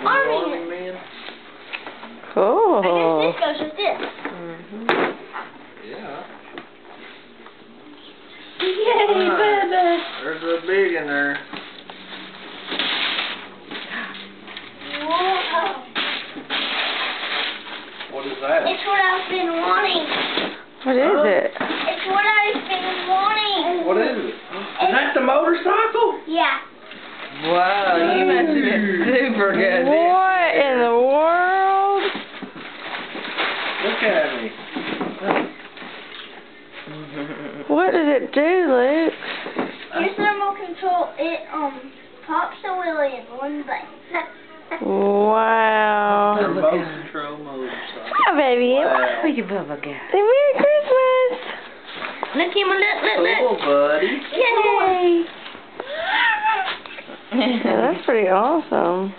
Army Man. Cool. I guess this goes with this. Yeah. Yay, baby. There's a big in there. Whoa. What is that? It's what I've been wanting. What is it? It's what I've been wanting. What is it? Is that the motorcycle? Yeah. Wow, you must have been super good. What in the world? Look at me. What did it do, Luke? Here's the remote control. It pops the wheelie in one button. Wow. Remote control motorcycle. Hi, baby. Wow. Look at Bubba go. Say Merry Christmas. Look him, look. Cool, buddy. Yay! Yeah, that's pretty awesome.